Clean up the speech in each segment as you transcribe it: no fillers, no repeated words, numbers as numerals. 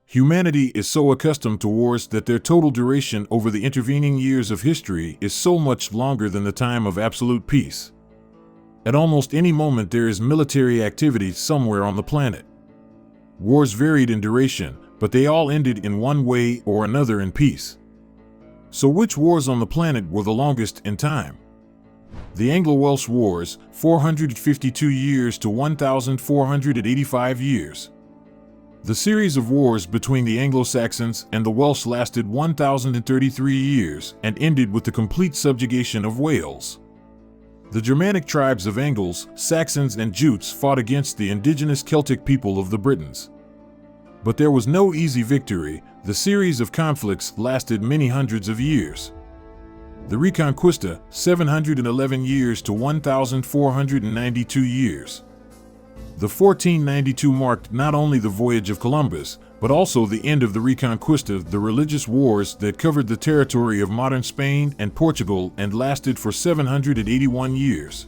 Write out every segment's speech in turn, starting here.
Humanity is so accustomed to wars that their total duration over the intervening years of history is so much longer than the time of absolute peace. At almost any moment there is military activity somewhere on the planet. Wars varied in duration, but they all ended in one way or another in peace. So which wars on the planet were the longest in time? The Anglo-Welsh Wars, 452 years to 1,485 years. The series of wars between the Anglo-Saxons and the Welsh lasted 1,033 years and ended with the complete subjugation of Wales. The Germanic tribes of Angles, Saxons, and Jutes fought against the indigenous Celtic people of the Britons. But there was no easy victory. The series of conflicts lasted many hundreds of years. The Reconquista, 711 years to 1,492 years. The 1492 marked not only the voyage of Columbus, but also the end of the Reconquista, the religious wars that covered the territory of modern Spain and Portugal and lasted for 781 years.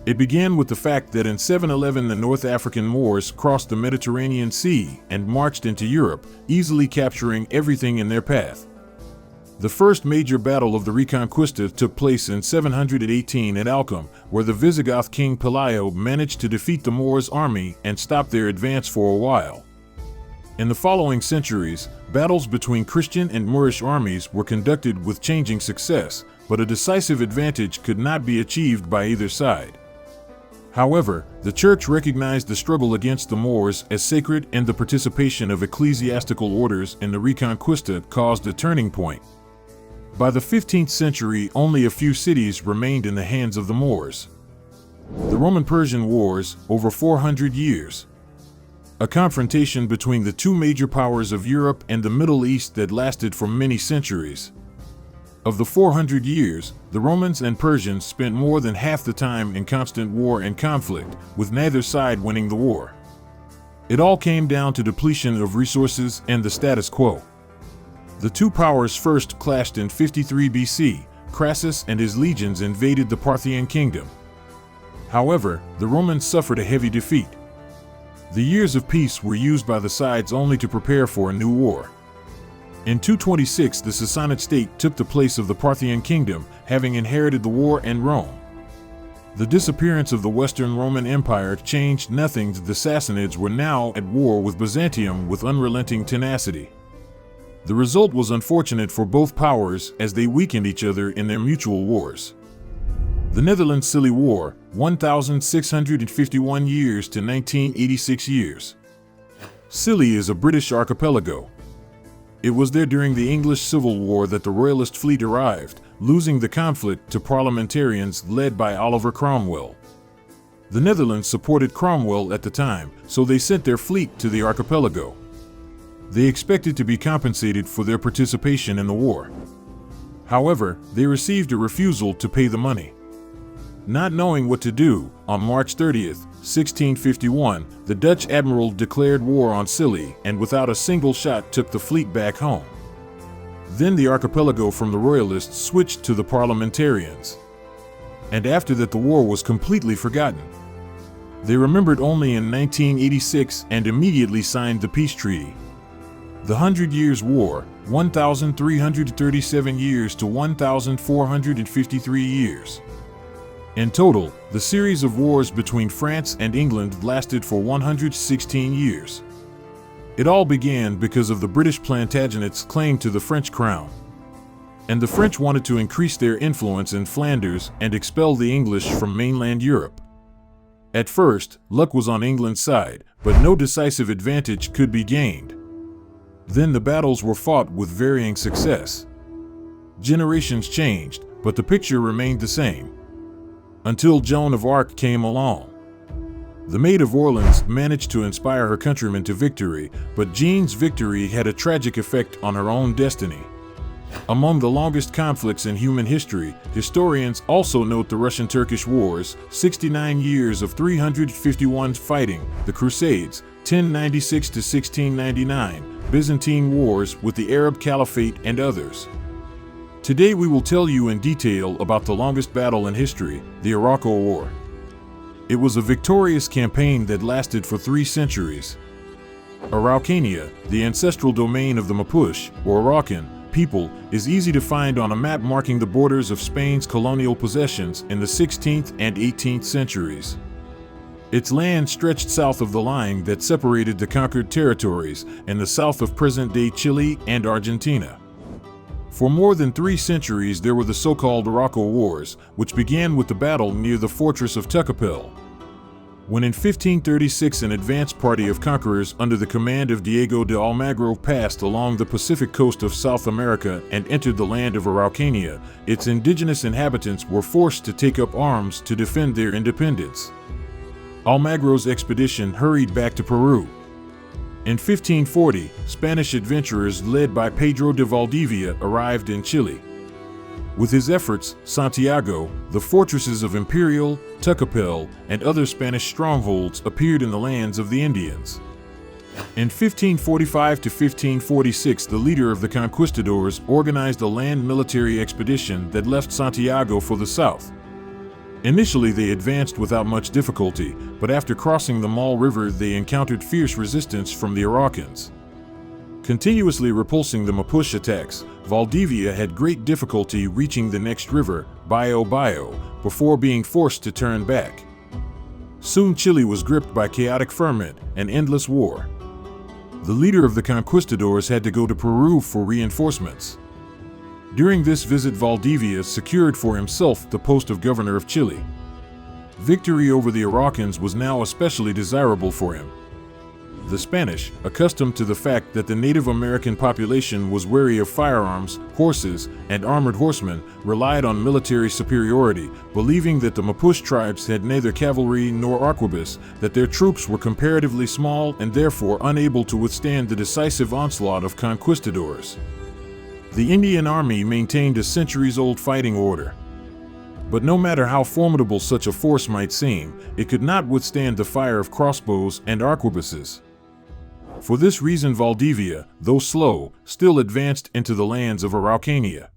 It began with the fact that in 711 the North African Moors crossed the Mediterranean Sea and marched into Europe, easily capturing everything in their path. The first major battle of the Reconquista took place in 718 at Alcom, where the Visigoth king Pelayo managed to defeat the Moors' army and stop their advance for a while. In the following centuries, battles between Christian and Moorish armies were conducted with changing success, but a decisive advantage could not be achieved by either side. However, the Church recognized the struggle against the Moors as sacred, and the participation of ecclesiastical orders in the Reconquista caused a turning point. By the 15th century, only a few cities remained in the hands of the Moors. The Roman-Persian Wars, over 400 years. A confrontation between the two major powers of Europe and the Middle East that lasted for many centuries. Of the 400 years, the Romans and Persians spent more than half the time in constant war and conflict, with neither side winning the war. It all came down to depletion of resources and the status quo. The two powers first clashed in 53 BC. Crassus and his legions invaded the Parthian kingdom. However, the Romans suffered a heavy defeat. The years of peace were used by the sides only to prepare for a new war. In 226, the Sassanid state took the place of the Parthian kingdom, having inherited the war and Rome. The disappearance of the Western Roman Empire changed nothing. The Sassanids were now at war with Byzantium with unrelenting tenacity. The result was unfortunate for both powers as they weakened each other in their mutual wars. The Netherlands-Scilly War, 1,651 years to 1986 years. Scilly is a British archipelago. It was there during the English Civil War that the Royalist fleet arrived, losing the conflict to parliamentarians led by Oliver Cromwell. The Netherlands supported Cromwell at the time, so they sent their fleet to the archipelago. They expected to be compensated for their participation in the war. However, they received a refusal to pay the money. Not knowing what to do, on March 30, 1651, the Dutch admiral declared war on Scilly and without a single shot took the fleet back home. Then the archipelago from the Royalists switched to the parliamentarians. And after that the war was completely forgotten. They remembered only in 1986 and immediately signed the peace treaty. The 100 Years' War, 1,337 years to 1,453 years. In total, the series of wars between France and England lasted for 116 years. It all began because of the British Plantagenets' claim to the French crown. And the French wanted to increase their influence in Flanders and expel the English from mainland Europe. At first, luck was on England's side, but no decisive advantage could be gained. Then the battles were fought with varying success. Generations changed, but the picture remained the same. Until Joan of Arc came along. The Maid of Orleans managed to inspire her countrymen to victory, but Jean's victory had a tragic effect on her own destiny. Among the longest conflicts in human history, historians also note the Russian-Turkish Wars, 69 years of 351 fighting, the Crusades, 1096 to 1699, Byzantine Wars with the Arab Caliphate, and others. Today we will tell you in detail about the longest battle in history, the Iraq War. It was a victorious campaign that lasted for 3 centuries. Araucania, the ancestral domain of the Mapuche, or Araucan, people, is easy to find on a map marking the borders of Spain's colonial possessions in the 16th and 18th centuries. Its land stretched south of the line that separated the conquered territories and the south of present-day Chile and Argentina. For more than 3 centuries there were the so-called Arauco Wars, which began with the battle near the fortress of Tucapel. When in 1536 an advance party of conquerors under the command of Diego de Almagro passed along the Pacific coast of South America and entered the land of Araucania, its indigenous inhabitants were forced to take up arms to defend their independence. Almagro's expedition hurried back to Peru. In 1540, Spanish adventurers led by Pedro de Valdivia arrived in Chile. With his efforts, Santiago, the fortresses of Imperial, Tucapel, and other Spanish strongholds appeared in the lands of the Indians. In 1545 to 1546, the leader of the conquistadors organized a land military expedition that left Santiago for the south. Initially, they advanced without much difficulty, but after crossing the Mal River, they encountered fierce resistance from the Araucans. Continuously repulsing the Mapuche attacks, Valdivia had great difficulty reaching the next river, Bio, before being forced to turn back. Soon Chile was gripped by chaotic ferment and endless war. The leader of the conquistadors had to go to Peru for reinforcements. During this visit, Valdivia secured for himself the post of governor of Chile. Victory over the Araucans was now especially desirable for him. The Spanish, accustomed to the fact that the Native American population was wary of firearms, horses, and armored horsemen, relied on military superiority, believing that the Mapuche tribes had neither cavalry nor arquebus, that their troops were comparatively small and therefore unable to withstand the decisive onslaught of conquistadors. The Indian army maintained a centuries-old fighting order. But no matter how formidable such a force might seem, it could not withstand the fire of crossbows and arquebuses. For this reason, Valdivia, though slow, still advanced into the lands of Araucania.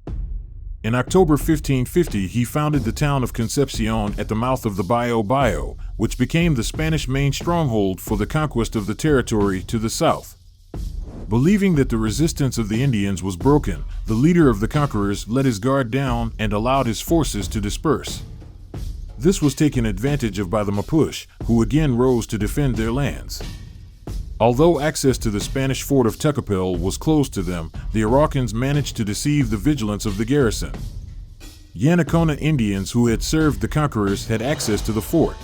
In October 1550, he founded the town of Concepcion at the mouth of the Bio, which became the Spanish main stronghold for the conquest of the territory to the south. Believing that the resistance of the Indians was broken, the leader of the conquerors let his guard down and allowed his forces to disperse. This was taken advantage of by the Mapuche, who again rose to defend their lands. Although access to the Spanish fort of Tucapel was closed to them, the Araucans managed to deceive the vigilance of the garrison. Yanacona Indians who had served the conquerors had access to the fort.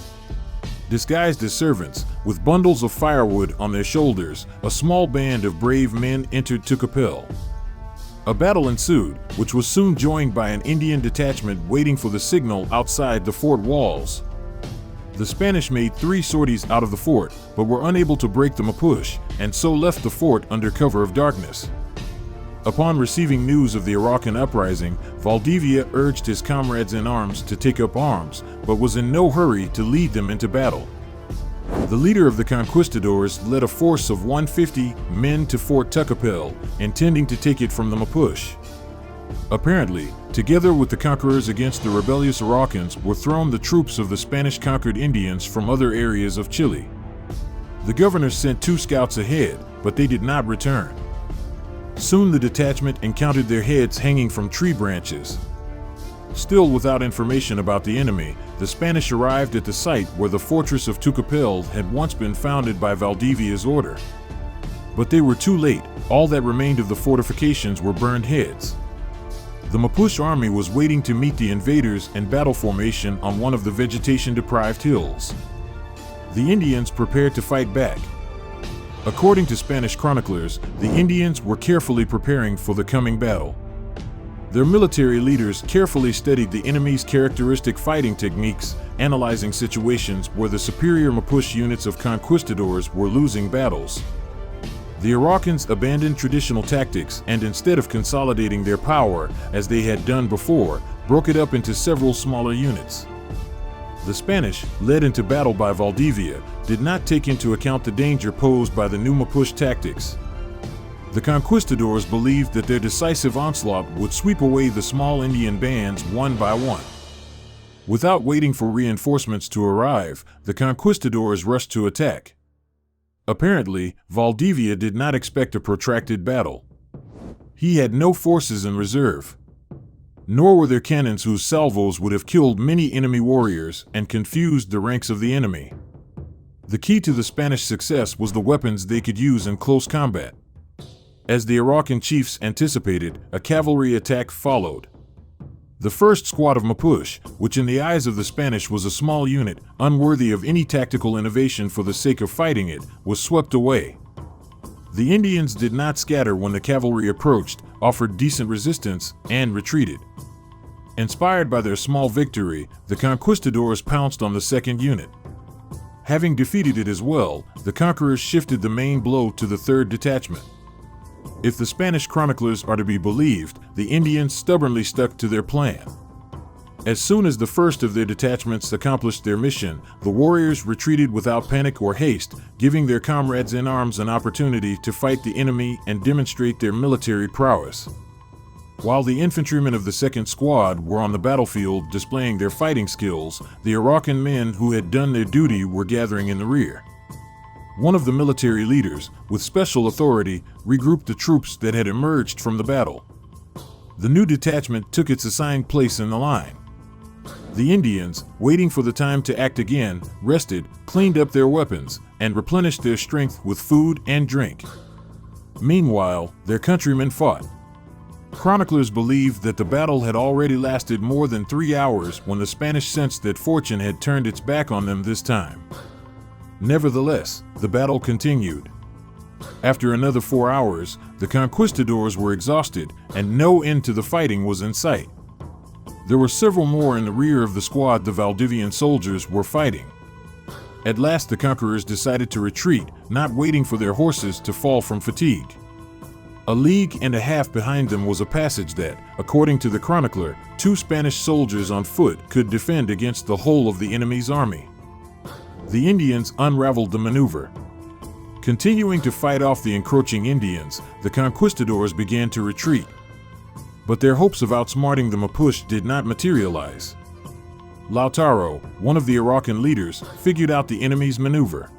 Disguised as servants, with bundles of firewood on their shoulders, a small band of brave men entered Tucapel. A battle ensued, which was soon joined by an Indian detachment waiting for the signal outside the fort walls. The Spanish made 3 sorties out of the fort, but were unable to break the Mapuche, and so left the fort under cover of darkness. Upon receiving news of the Araucan uprising, Valdivia urged his comrades in arms to take up arms, but was in no hurry to lead them into battle. The leader of the conquistadors led a force of 150 men to Fort Tucapel, intending to take it from the Mapuche. Apparently, together with the conquerors against the rebellious Araucans were thrown the troops of the Spanish-conquered Indians from other areas of Chile. The governor sent 2 scouts ahead, but they did not return. Soon the detachment encountered their heads hanging from tree branches. Still without information about the enemy, the Spanish arrived at the site where the fortress of Tucapel had once been founded by Valdivia's order. But they were too late. All that remained of the fortifications were burned heads. The Mapuche army was waiting to meet the invaders in battle formation on one of the vegetation-deprived hills. The Indians prepared to fight back. According to Spanish chroniclers, the Indians were carefully preparing for the coming battle. Their military leaders carefully studied the enemy's characteristic fighting techniques, analyzing situations where the superior Mapuche units of conquistadors were losing battles. The Araucans abandoned traditional tactics and, instead of consolidating their power, as they had done before, broke it up into several smaller units. The Spanish, led into battle by Valdivia, did not take into account the danger posed by the new Mapuche tactics. The conquistadors believed that their decisive onslaught would sweep away the small Indian bands one by one. Without waiting for reinforcements to arrive, the conquistadors rushed to attack. Apparently, Valdivia did not expect a protracted battle. He had no forces in reserve. Nor were there cannons whose salvos would have killed many enemy warriors and confused the ranks of the enemy. The key to the Spanish success was the weapons they could use in close combat. As the Araucan chiefs anticipated, a cavalry attack followed. The first squad of Mapuche, which in the eyes of the Spanish was a small unit, unworthy of any tactical innovation for the sake of fighting it, was swept away. The Indians did not scatter when the cavalry approached, offered decent resistance, and retreated. Inspired by their small victory, the conquistadors pounced on the second unit. Having defeated it as well, the conquerors shifted the main blow to the third detachment. If the Spanish chroniclers are to be believed, the Indians stubbornly stuck to their plan. As soon as the first of their detachments accomplished their mission, the warriors retreated without panic or haste, giving their comrades in arms an opportunity to fight the enemy and demonstrate their military prowess. While the infantrymen of the second squad were on the battlefield displaying their fighting skills, the Araucan men who had done their duty were gathering in the rear. One of the military leaders, with special authority, regrouped the troops that had emerged from the battle. The new detachment took its assigned place in the line. The Indians, waiting for the time to act again, rested, cleaned up their weapons, and replenished their strength with food and drink. Meanwhile, their countrymen fought. Chroniclers believe that the battle had already lasted more than 3 hours when the Spanish sensed that fortune had turned its back on them this time. Nevertheless, the battle continued. After another 4 hours, the conquistadors were exhausted, and no end to the fighting was in sight. There were several more in the rear of the squad the Valdivian soldiers were fighting. At last the conquerors decided to retreat, not waiting for their horses to fall from fatigue. A league and a half behind them was a passage that, according to the chronicler, 2 Spanish soldiers on foot could defend against the whole of the enemy's army. The Indians unraveled the maneuver. Continuing to fight off the encroaching Indians, the conquistadors began to retreat. But their hopes of outsmarting the Mapuche did not materialize. Lautaro, one of the Araucan leaders, figured out the enemy's maneuver.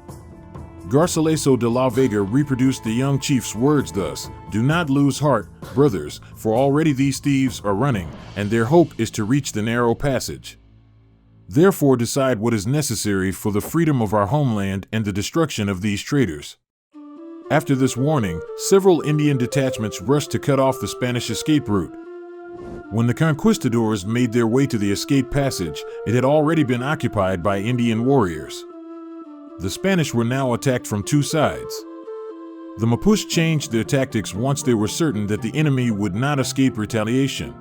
Garcilaso de la Vega reproduced the young chief's words thus: "Do not lose heart, brothers, for already these thieves are running, and their hope is to reach the narrow passage. Therefore decide what is necessary for the freedom of our homeland and the destruction of these traitors." After this warning, several Indian detachments rushed to cut off the Spanish escape route. When the conquistadors made their way to the escape passage, it had already been occupied by Indian warriors. The Spanish were now attacked from 2 sides. The Mapuche changed their tactics once they were certain that the enemy would not escape retaliation.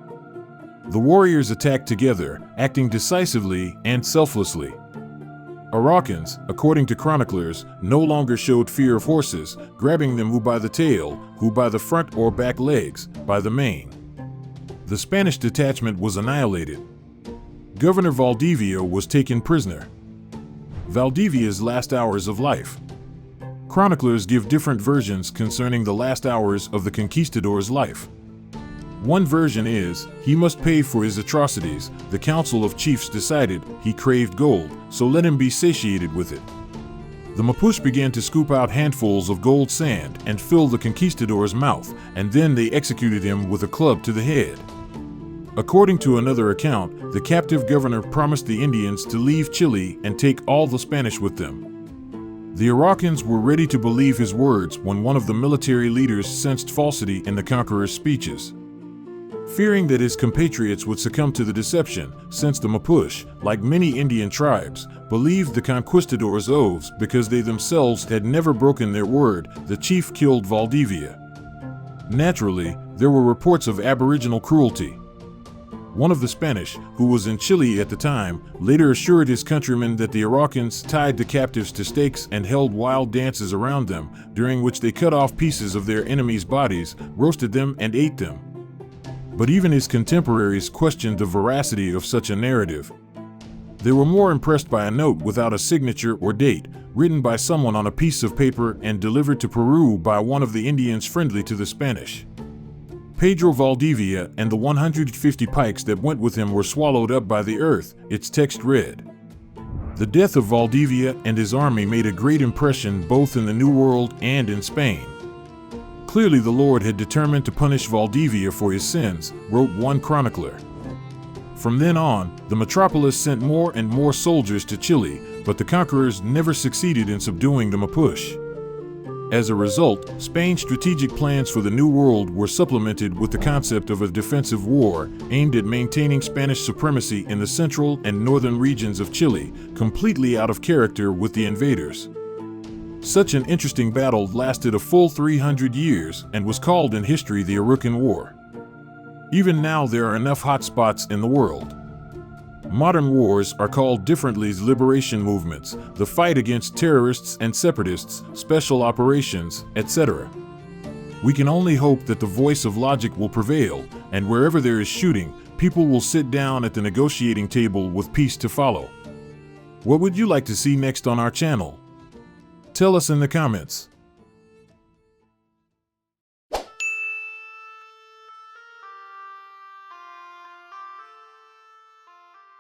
The warriors attacked together, acting decisively and selflessly. Araucans, according to chroniclers, no longer showed fear of horses, grabbing them who by the tail, who by the front or back legs, by the mane. The Spanish detachment was annihilated. Governor Valdivia was taken prisoner. Valdivia's last hours of life. Chroniclers give different versions concerning the last hours of the conquistador's life. One version is, he must pay for his atrocities. The council of chiefs decided he craved gold, so let him be satiated with it. The Mapuche began to scoop out handfuls of gold sand and fill the conquistador's mouth, and then they executed him with a club to the head. According to another account, the captive governor promised the Indians to leave Chile and take all the Spanish with them. The Araucans were ready to believe his words when one of the military leaders sensed falsity in the conqueror's speeches. Fearing that his compatriots would succumb to the deception, since the Mapuche, like many Indian tribes, believed the conquistadors' oaths because they themselves had never broken their word, the chief killed Valdivia. Naturally, there were reports of aboriginal cruelty. One of the Spanish, who was in Chile at the time, later assured his countrymen that the Araucans tied the captives to stakes and held wild dances around them, during which they cut off pieces of their enemies' bodies, roasted them, and ate them. But even his contemporaries questioned the veracity of such a narrative. They were more impressed by a note without a signature or date, written by someone on a piece of paper and delivered to Peru by one of the Indians friendly to the Spanish. Pedro Valdivia and the 150 pikes that went with him were swallowed up by the earth, its text read. The death of Valdivia and his army made a great impression both in the New World and in Spain. Clearly the Lord had determined to punish Valdivia for his sins, wrote one chronicler. From then on, the metropolis sent more and more soldiers to Chile, but the conquerors never succeeded in subduing the Mapuche. As a result, Spain's strategic plans for the New World were supplemented with the concept of a defensive war aimed at maintaining Spanish supremacy in the central and northern regions of Chile, completely out of character with the invaders. Such an interesting battle lasted a full 300 years and was called in history the Araucan War. Even now there are enough hot spots in the world. Modern wars are called differently as liberation movements, the fight against terrorists and separatists, special operations, etc. We can only hope that the voice of logic will prevail, and wherever there is shooting, people will sit down at the negotiating table with peace to follow. What would you like to see next on our channel? Tell us in the comments.